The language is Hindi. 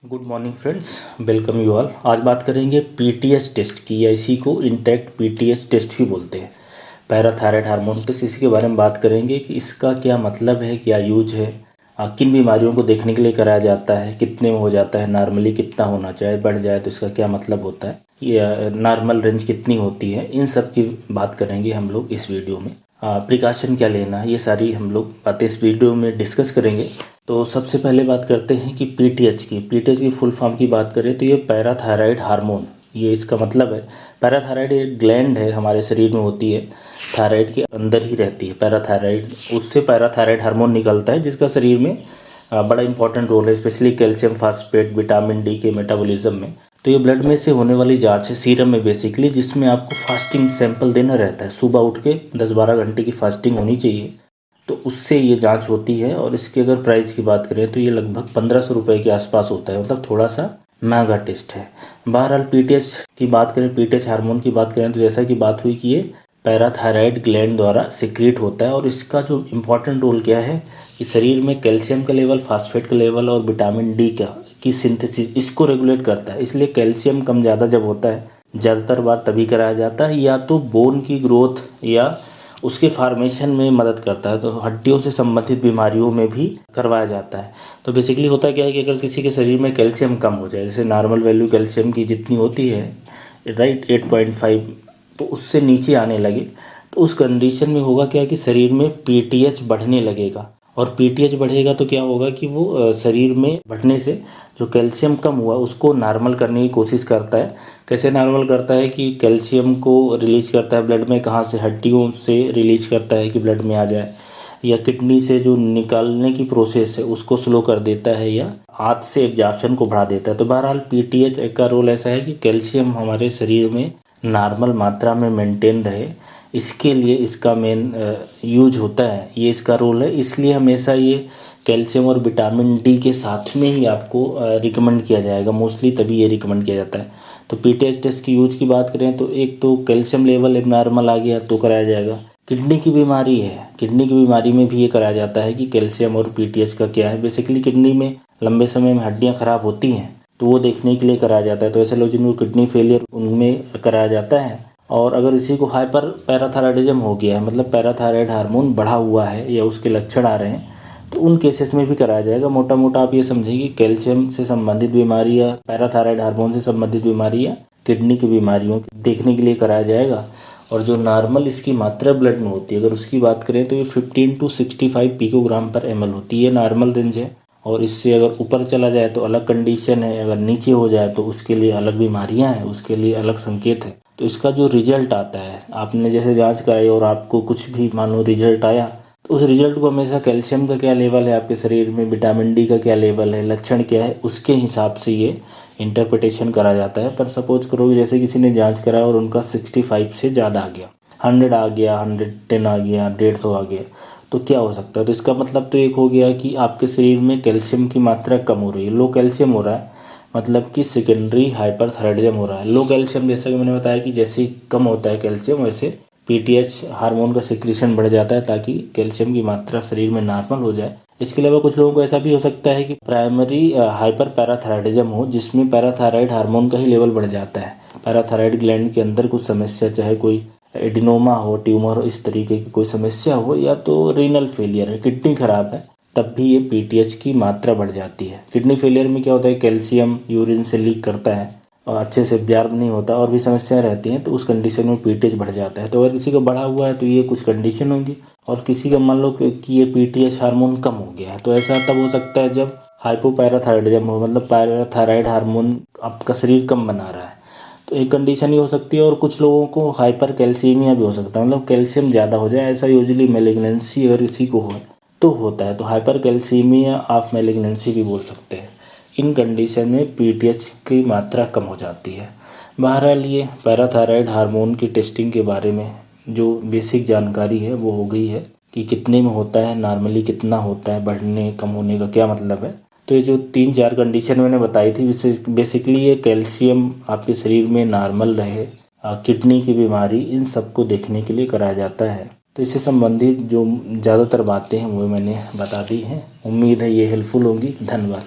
Good morning friends, welcome you all. आज बात करेंगे पीटीएस टेस्ट की, या इसी को इंटैक्ट पीटीएस टेस्ट भी बोलते हैं, पैराथायराइड हार्मोन टेस्ट। इसी के बारे में बात करेंगे कि इसका क्या मतलब है, क्या यूज है, किन बीमारियों को देखने के लिए कराया जाता है, कितने में हो जाता है, नॉर्मली कितना होना चाहिए, बढ़ जाए तो इसका क्या मतलब होता है, या नॉर्मल रेंज कितनी होती है, इन सब की बात करेंगे हम लोग इस वीडियो में। प्रिकॉशन क्या लेना है, ये सारी हम लोग बातें इस वीडियो में डिस्कस करेंगे। तो सबसे पहले बात करते हैं कि पीटीएच की फुल फॉर्म की बात करें तो ये पैराथायराइड हार्मोन, ये इसका मतलब है। पैराथायराइड एक ग्लैंड है, हमारे शरीर में होती है, थायराइड के अंदर ही रहती है पैराथायराइड। उससे पैराथायराइड हार्मोन निकलता है जिसका शरीर में बड़ा इंपॉर्टेंट रोल है, specially calcium phosphate, vitamin D के मेटाबॉलिज्म में। तो ये ब्लड में से होने वाली जांच है, सीरम में बेसिकली, जिसमें आपको फास्टिंग सैंपल देना रहता है। सुबह उठ के 10-12 घंटे की फास्टिंग होनी चाहिए, तो उससे ये जांच होती है। और इसकी अगर प्राइस की बात करें तो ये लगभग 1500 रुपये के आसपास होता है, मतलब थोड़ा सा महंगा टेस्ट है। बहरहाल पीटीएच की बात करें, पीटीएच हार्मोन की बात करें तो जैसा कि बात हुई कि ये पैराथायराइड ग्लैंड द्वारा सिक्रीट होता है। और इसका जो इम्पोर्टेंट रोल क्या है कि शरीर में कैल्शियम का लेवल, फास्फेट का लेवल और विटामिन डी की सिंथेसिस, इसको रेगुलेट करता है। इसलिए कैल्शियम कम ज़्यादा जब होता है, ज़्यादातर बार तभी कराया जाता है, या तो बोन की ग्रोथ या उसके फार्मेशन में मदद करता है, तो हड्डियों से संबंधित बीमारियों में भी करवाया जाता है। तो बेसिकली होता क्या है कि अगर किसी के शरीर में कैल्शियम कम हो जाए, जैसे नॉर्मल वैल्यू कैल्शियम की जितनी होती है, राइट, 8.5, तो उससे नीचे आने लगे, तो उस कंडीशन में होगा क्या कि शरीर में पीटीएच बढ़ने लगेगा। और पीटीएच बढ़ेगा तो क्या होगा कि वो शरीर में बढ़ने से जो कैल्शियम कम हुआ उसको नॉर्मल करने की कोशिश करता है। कैसे नॉर्मल करता है कि कैल्शियम को रिलीज करता है ब्लड में, कहाँ से, हड्डियों से रिलीज करता है कि ब्लड में आ जाए, या किडनी से जो निकालने की प्रोसेस है उसको स्लो कर देता है, या हाथ से एब्जॉर्प्शन को बढ़ा देता है। तो बहरहाल पीटीएच का रोल ऐसा है कि कैल्शियम हमारे शरीर में नॉर्मल मात्रा में मेंटेन रहे, इसके लिए इसका मेन यूज होता है, ये इसका रोल है। इसलिए हमेशा ये कैल्शियम और विटामिन डी के साथ में ही आपको रिकमेंड किया जाएगा, मोस्टली तभी ये रिकमेंड किया जाता है। तो पीटीएच टेस्ट की यूज की बात करें तो एक तो कैल्शियम लेवल नॉर्मल आ गया तो कराया जाएगा। किडनी की बीमारी है, किडनी की बीमारी में भी ये कराया जाता है कि कैल्शियम और पीटीएच का क्या है। बेसिकली किडनी में लंबे समय में हड्डियाँ खराब होती हैं, तो वो देखने के लिए कराया जाता है। तो ऐसे लोग जिनको किडनी फेलियर, उनमें कराया जाता है। और अगर इसी को हाइपर पैराथायराइडिज्म हो गया है, मतलब पैराथायराइड हार्मोन बढ़ा हुआ है या उसके लक्षण आ रहे हैं, तो उन केसेस में भी कराया जाएगा। मोटा मोटा आप ये समझिए कि कैल्शियम से संबंधित बीमारी या पैराथायराइड हार्मोन से संबंधित बीमारी या किडनी की बीमारियों देखने के लिए कराया जाएगा। और जो नॉर्मल इसकी मात्रा ब्लड में होती है, अगर उसकी बात करें तो ये 15 to 65 पिकोग्राम पर ml होती है, नॉर्मल रेंज है। और इससे अगर ऊपर चला जाए तो अलग कंडीशन है, अगर नीचे हो जाए तो उसके लिए अलग बीमारियां हैं, उसके लिए अलग संकेत है। तो इसका जो रिजल्ट आता है, आपने जैसे जांच कराई और आपको कुछ भी मान लो रिजल्ट आया, तो उस रिजल्ट को हमेशा कैल्शियम का क्या लेवल है आपके शरीर में, विटामिन डी का क्या लेवल है, लक्षण क्या है, उसके हिसाब से ये इंटरप्रिटेशन करा जाता है। पर सपोज करो कि जैसे किसी ने जांच कराया और उनका 65 से ज़्यादा आ गया, 100 आ गया, 110 आ गया, 150 आ गया, तो क्या हो सकता है? तो इसका मतलब तो एक हो गया कि आपके शरीर में कैल्शियम की मात्रा कम हो रही है, लो कैल्शियम हो रहा है, मतलब कि सेकेंडरी हाइपरथायराइडिज्म हो रहा है। लो कैल्शियम, जैसा कि मैंने बताया कि जैसे ही कम होता है कैल्शियम, वैसे पीटीएच हार्मोन का सिक्रीशन बढ़ जाता है ताकि कैल्शियम की मात्रा शरीर में नॉर्मल हो जाए। इसके अलावा कुछ लोगों को ऐसा भी हो सकता है कि प्राइमरी हाइपर पैराथायराइडिज्म हो, जिसमें पैराथायराइड हार्मोन का ही लेवल बढ़ जाता है। पैराथायराइड ग्लैंड के अंदर कुछ समस्या, चाहे कोई एडिनोमा हो, ट्यूमर हो, इस तरीके की कोई समस्या हो, या तो रीनल फेलियर है, किडनी खराब है, तब भी ये पीटीएच की मात्रा बढ़ जाती है। किडनी फेलियर में क्या होता है, कैल्शियम यूरिन से लीक करता है और अच्छे से एब्जॉर्ब नहीं होता, और भी समस्याएं रहती हैं, तो उस कंडीशन में पीटीएच बढ़ जाता है। तो अगर किसी का बढ़ा हुआ है तो ये कुछ कंडीशन होंगी, और किसी का मान लो कि ये पीटीएच हार्मोन कम हो गया है, तो ऐसा तब हो सकता है जब हाइपोपैराथायराइडिज्म हो, मतलब पैराथायराइड हार्मोन आपका शरीर कम बना रहा है, तो एक कंडीशन ही हो सकती है। और कुछ लोगों को हाइपर कैल्सीमिया भी हो सकता है, मतलब कैल्शियम ज़्यादा हो जाए, ऐसा यूजुअली मैलिग्नेंसी अगर किसी को हो तो होता है, तो हाइपर कैल्सीमिया ऑफ मैलिग्नेंसी भी बोल सकते हैं। इन कंडीशन में पीटीएच की मात्रा कम हो जाती है। बहरहाल ये पैराथायराइड हार्मोन की टेस्टिंग के बारे में जो बेसिक जानकारी है वो हो गई है कि कितने में होता है, नॉर्मली कितना होता है, बढ़ने कम होने का क्या मतलब है। तो ये जो 3-4 कंडीशन मैंने बताई थी, बेसिकली ये कैल्शियम आपके शरीर में नॉर्मल रहे, किडनी की बीमारी, इन सबको देखने के लिए कराया जाता है। तो इससे संबंधित जो ज़्यादातर बातें हैं वो मैंने बता दी हैं। उम्मीद है ये हेल्पफुल होंगी। धन्यवाद।